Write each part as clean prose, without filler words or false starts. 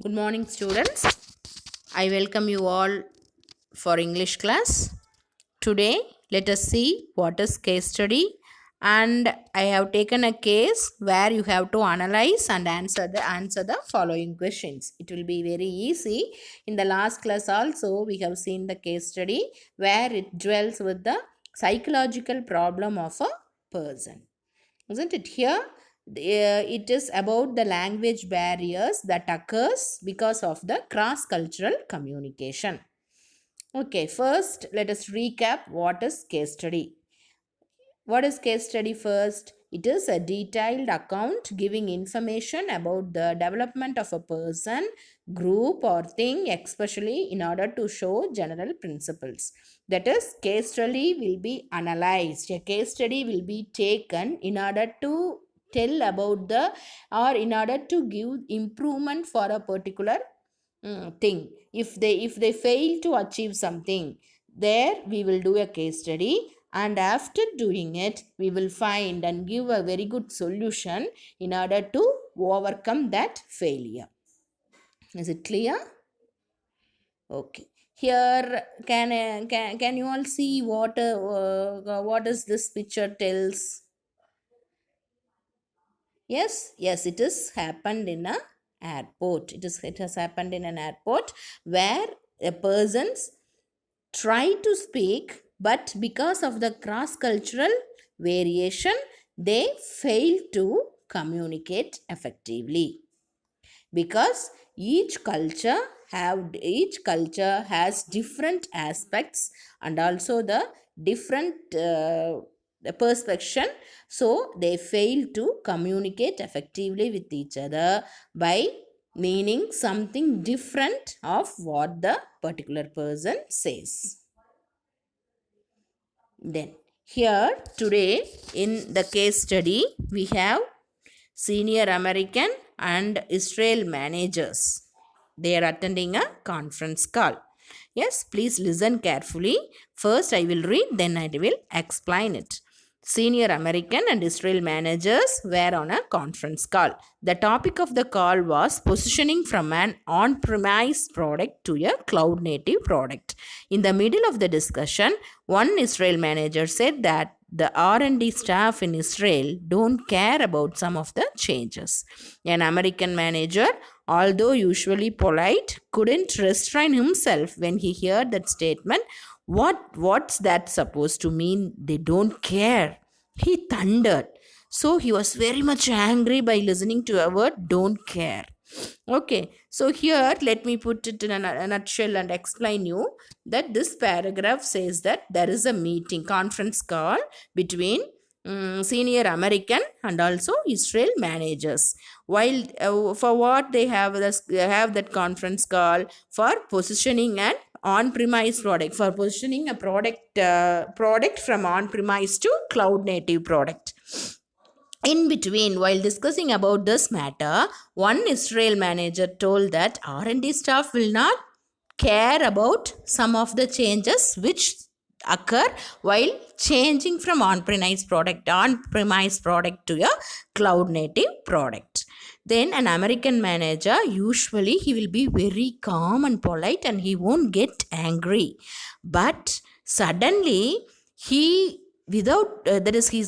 Good morning, students. I welcome you all for English class. Today, let us see what is case study. And I have taken a case where you have to analyze and answer the following questions. It will be very easy. In the last class also, we have seen the case study where it dwells with the psychological problem of a person. Isn't it? Here it is about the language barriers that occurs because of the cross cultural communication. Okay, first let us recap what is case study. What is case study first? It is a detailed account giving information about the development of a person, group, or thing, especially in order to show general principles. That is, case study will be analyzed. A case study will be taken in order to tell about the or in order to give improvement for a particular thing. If they fail to achieve something, there we will do a case study, and after doing it we will find and give a very good solution in order to overcome that failure. Is it clear? Okay, here can you all see what is this picture tells? Yes, it is happened in a airport. It has happened in an airport where a person's try to speak, but because of the cross cultural variation, they fail to communicate effectively. Because each culture has different aspects and also the different the perception, so they fail to communicate effectively with each other by meaning something different of what the particular person says. Then here today in the case study we have senior American and Israel managers. They are attending a conference call. Yes, please listen carefully. First I will read, then I will explain it. Senior American and Israel managers were on a conference call. The topic of the call was positioning from an on-premise product to a cloud-native product. In the middle of the discussion, one Israel manager said that the R&D staff in Israel don't care about some of the changes. An American manager, although usually polite, couldn't restrain himself when he heard that statement. What's that supposed to mean? They don't care, he thundered. So he was very much angry by listening to a word don't care. Okay, so here let me put it in a nutshell and explain you that this paragraph says that there is a meeting, conference call between senior American and also Israel managers. While for what they have that conference call for positioning an on-premise product, for positioning a product from on-premise to cloud native product. In between, while discussing about this matter, one Israel manager told that R&D staff will not care about some of the changes which occur while changing from on-premise product to a cloud native product. Then an American manager, usually he will be very calm and polite and he won't get angry, but suddenly he's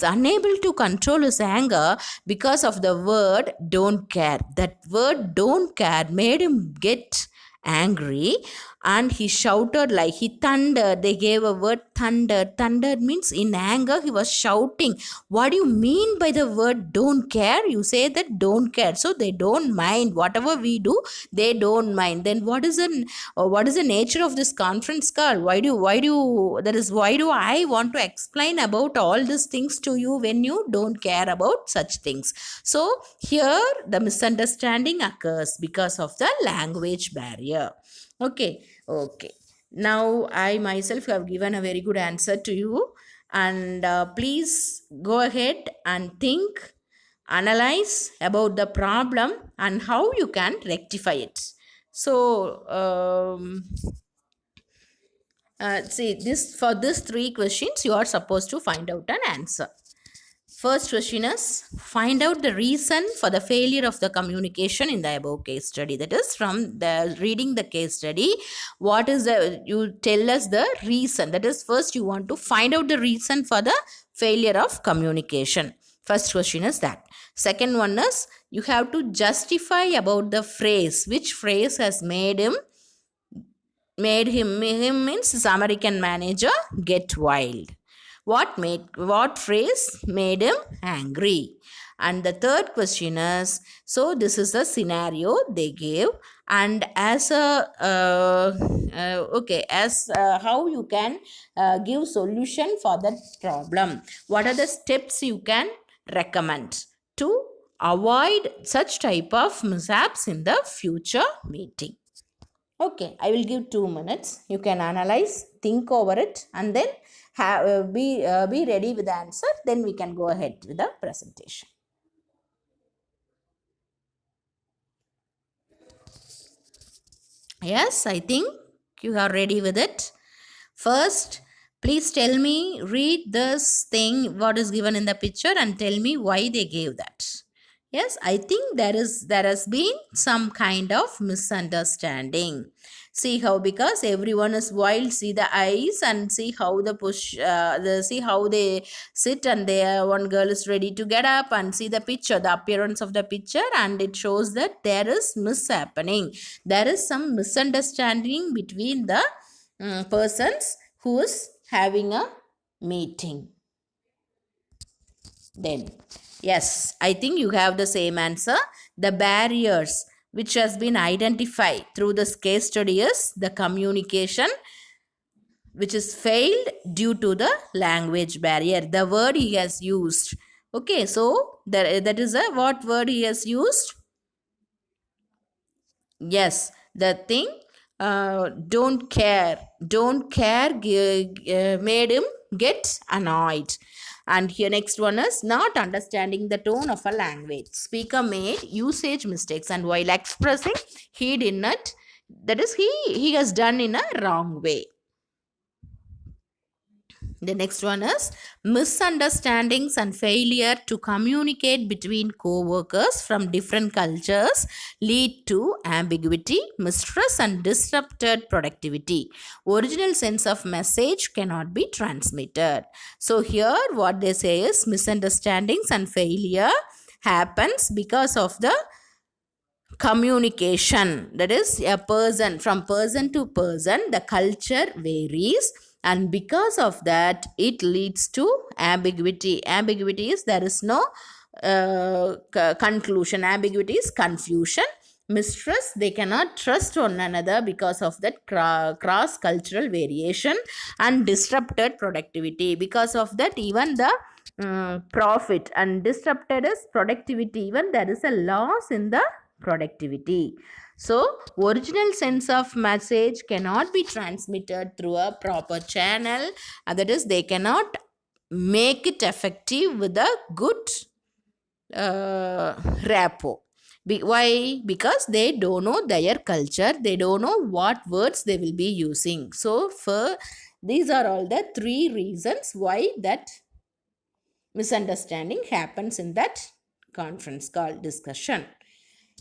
unable to control his anger because of the word don't care. That word don't care made him get angry, and he shouted, like he thundered. They gave a word thunder means in anger he was shouting. What do you mean by the word don't care? You say that don't care, so they don't mind whatever we do, they don't mind. Then what is the nature of this conference call? Why do I want to explain about all these things to you when you don't care about such things? So here the misunderstanding occurs because of the language barrier. Okay. Now I myself have given a very good answer to you, and please go ahead and think, analyze about the problem and how you can rectify it. So see, this for these three questions you are supposed to find out an answer. First question is, find out the reason for the failure of the communication in the above case study. That is, from the reading the case study, what is the, you tell us the reason. That is, first you want to find out the reason for the failure of communication. First question is that. Second one is, you have to justify about the phrase. Which phrase has made him means his American manager get wild. What phrase made him angry? And the third question is, so this is the scenario they gave, and as a how you can give solution for that problem. What are the steps you can recommend to avoid such type of mishaps in the future meeting? Okay, I will give 2 minutes. You can analyze, think over it, and then be ready with the answer. Then we can go ahead with the presentation. Yes, I think you are ready with it. First, please tell me, read this thing, what is given in the picture, and tell me why they gave that. Yes, I think there has been some kind of misunderstanding. See how, because everyone is wild, see the eyes and see how see how they sit, and one girl is ready to get up, and see the picture, the appearance of the picture, and it shows that there is mishappening. There is some misunderstanding between the persons who is having a meeting. Then, yes, I think you have the same answer. The barriers which has been identified through this case study is the communication which is failed due to the language barrier. The word he has used. Okay, so that is a what word he has used? Yes, the thing don't care made him get annoyed. And here next one is not understanding the tone of a language. Speaker made usage mistakes, and while expressing he did not, that is he has done in a wrong way. The next one is misunderstandings and failure to communicate between co-workers from different cultures lead to ambiguity, mistrust, and disrupted productivity. Original sense of message cannot be transmitted. So here what they say is misunderstandings and failure happens because of the communication. That is, a person, from person to person, the culture varies, and because of that it leads to ambiguity. Ambiguity is there is no conclusion. Ambiguity is confusion. Mistrust, they cannot trust one another because of that cross cultural variation. And disrupted productivity, because of that even the profit, and disrupted is productivity, even there is a loss in the productivity. So, original sense of message cannot be transmitted through a proper channel. That is, they cannot make it effective with a good rapport. Why? Because they don't know their culture. They don't know what words they will be using. So, these are all the 3 reasons why that misunderstanding happens in that conference call discussion.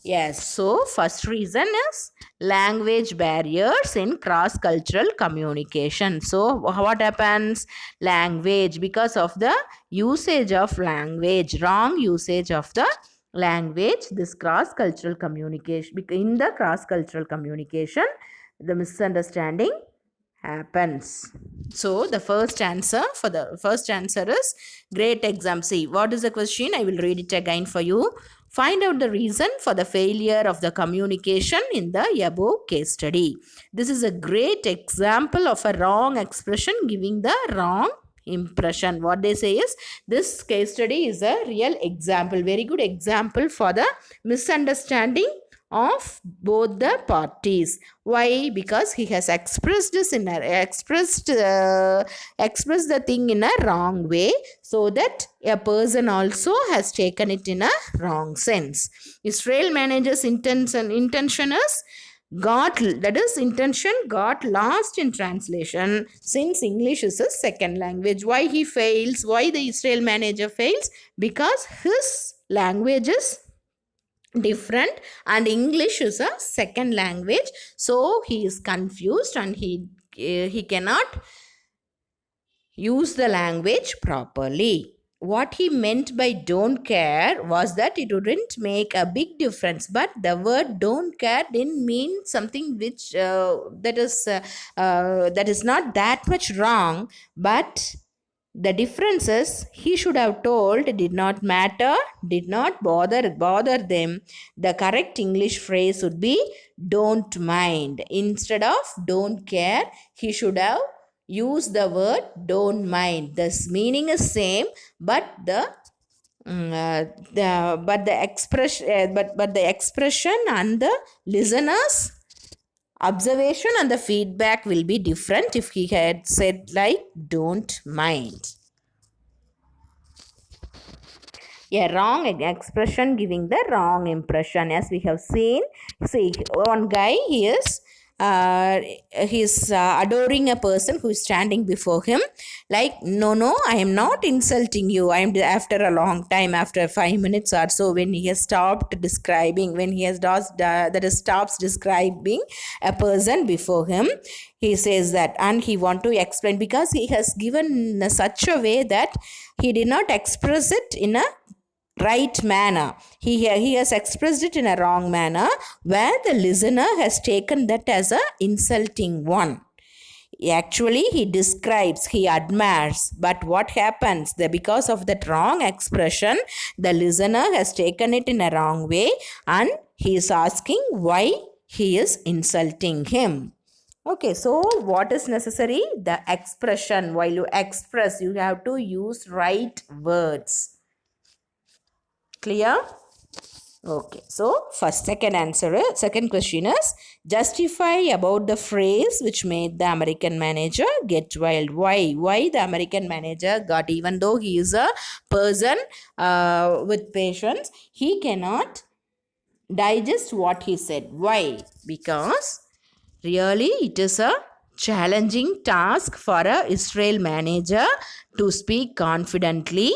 Yes, so first reason is language barriers in cross-cultural communication. So what happens? Language, because of the usage of language, wrong usage of the language, this cross-cultural communication, in the cross-cultural communication, the misunderstanding happens. So the first answer is great exam. See, what is the question? I will read it again for you. Find out the reason for the failure of the communication in the above case study. This is a great example of a wrong expression giving the wrong impression. What they say is, this case study is a real example, very good example for the misunderstanding of both the parties. Why? Because he has expressed the thing in a wrong way, so that a person also has taken it in a wrong sense. Israel manager's intention is that is intention got lost in translation since English is a second language. Why he fails? Why the Israel manager fails? Because his language is different and English is a second language, so he is confused and he cannot use the language properly. What he meant by don't care was that it wouldn't make a big difference, but the word don't care didn't mean something which that is not that much wrong, but the differences he should have told did not matter, did not bother them. The correct English phrase would be don't mind. Instead of don't care, he should have used the word don't mind. This meaning is same, but the expression and the listeners observation and the feedback will be different if he had said like don't mind. A wrong expression giving the wrong impression, as we have seen. See, one guy, he's adoring a person who is standing before him, like no, I am not insulting you. I am, after a long time, after 5 minutes or so, when he has stopped describing, when he has stops describing a person before him, he says that, and he want to explain, because he has given such a way that he did not express it in a right manner. He has expressed it in a wrong manner, where the listener has taken that as a insulting one. Actually, he describes, he admires, but what happens? Because of that wrong expression, the listener has taken it in a wrong way, and he is asking why he is insulting him. Okay, so what is necessary? The expression. While you express, you have to use right words. Clear? Okay, so second question is, justify about the phrase which made the American manager get wild. Why the American manager got, even though he is a person with patience, he cannot digest what he said. Why? Because really it is a challenging task for a Israel manager to speak confidently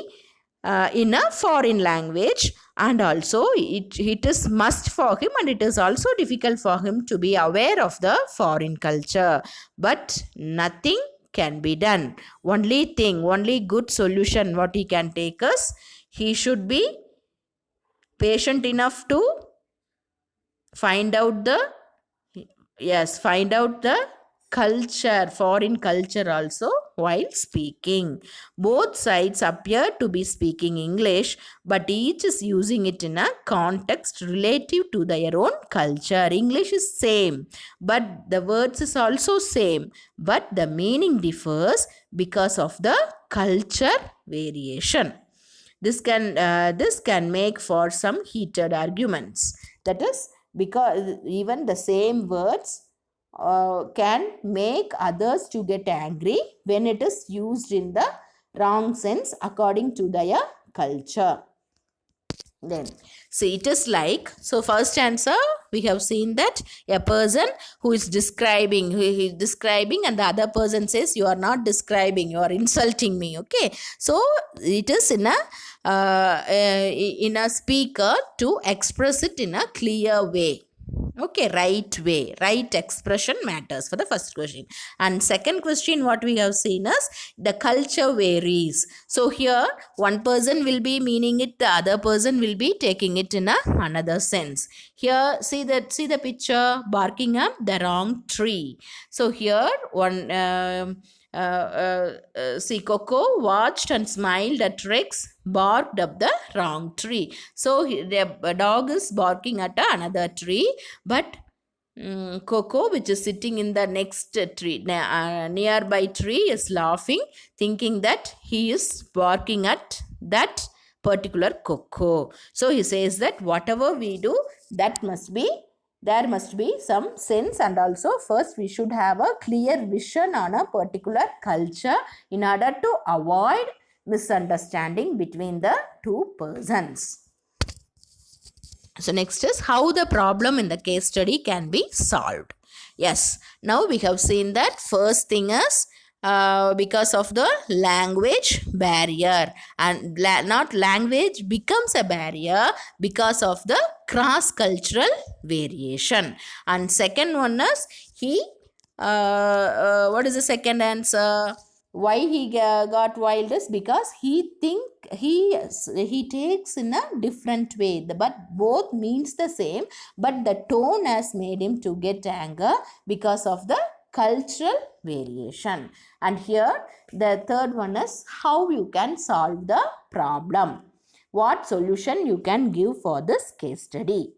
in a foreign language, and also it is must for him, and it is also difficult for him to be aware of the foreign culture. But nothing can be done. Only good solution what he can take is, he should be patient enough to find out the culture, foreign culture also while speaking. Both sides appear to be speaking English, but each is using it in a context relative to their own culture. English is same, but the words is also same, but the meaning differs because of the culture variation. This can make for some heated arguments. That is because even the same words can make others to get angry when it is used in the wrong sense according to their culture. Then, see, it is like, so first answer, we have seen that a person who is describing, and the other person says, you are not describing, you are insulting me. Okay, so it is in a speaker to express it in a clear way. Okay, right way, right expression matters for the first question. And second question, what we have seen is the culture varies. So here one person will be meaning it, the other person will be taking it in another sense. Here, see the picture, barking up the wrong tree. So here see, Coco watched and smiled at Rex, barked up the wrong tree. So the dog is barking at another tree, but Coco, which is sitting in the next tree, nearby tree, is laughing, thinking that he is barking at that particular Coco. So he says that whatever we do, there must be some sense, and also first we should have a clear vision on a particular culture in order to avoid misunderstanding between the two persons. So next is how the problem in the case study can be solved. Yes, now we have seen that first thing is because of the language barrier, and not language becomes a barrier because of the cross cultural variation. And second one is he what is the second answer? Why he got wild is because he think he takes in a different way, but both means the same, but the tone has made him to get anger because of the cultural variation. And here the third one is how you can solve the problem, what solution you can give for this case study.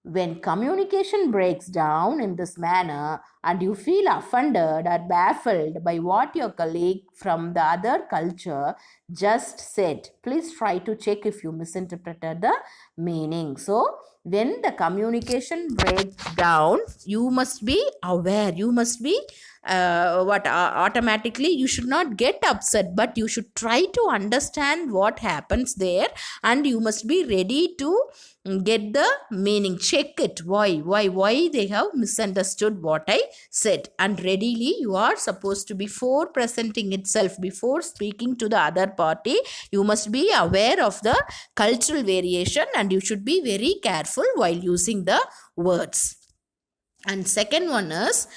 When communication breaks down in this manner and you feel offended or baffled by what your colleague from the other culture just said, please try to check if you misinterpreted the meaning. So, when the communication breaks down, you must be aware, you must be automatically you should not get upset, but you should try to understand what happens there, and you must be ready to get the meaning, check it, why they have misunderstood what I said, and readily you are supposed to, before presenting itself, before speaking to the other party, you must be aware of the cultural variation and you should be very careful while using the words. And second one is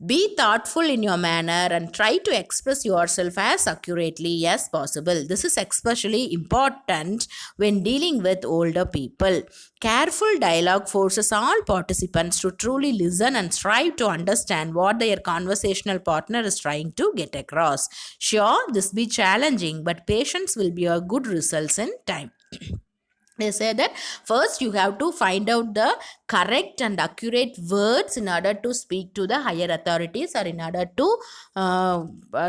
be thoughtful in your manner and try to express yourself as accurately as possible. This is especially important when dealing with older people. Careful dialogue forces all participants to truly listen and strive to understand what their conversational partner is trying to get across. Sure, this be challenging, but patience will be a good results in time. They say that first you have to find out the correct and accurate words in order to speak to the higher authorities, or in order to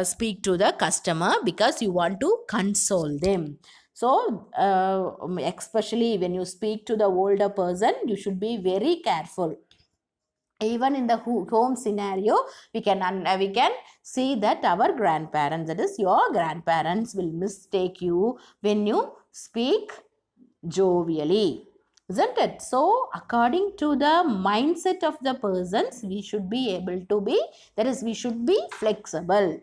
speak to the customer, because you want to console them. So especially when you speak to the older person, you should be very careful. Even in the home scenario, we can see that our grandparents, that is your grandparents, will mistake you when you speak jovially, isn't it? So according to the mindset of the persons, we should be able to be, that is, we should be flexible.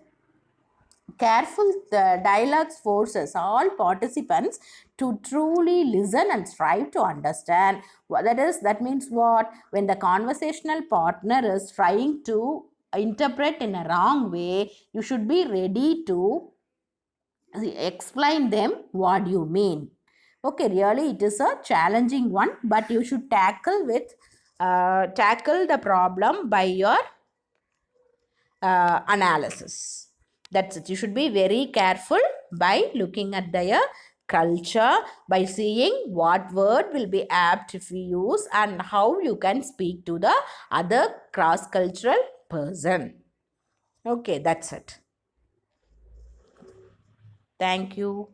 Careful dialogues forces all participants to truly listen and strive to understand. That means what? When the conversational partner is trying to interpret in a wrong way, you should be ready to explain them what you mean. Okay, really it is a challenging one, but you should tackle the problem by your analysis. That's it. You should be very careful by looking at their culture, by seeing what word will be apt if we use, and how you can speak to the other cross-cultural person. Okay, that's it. Thank you.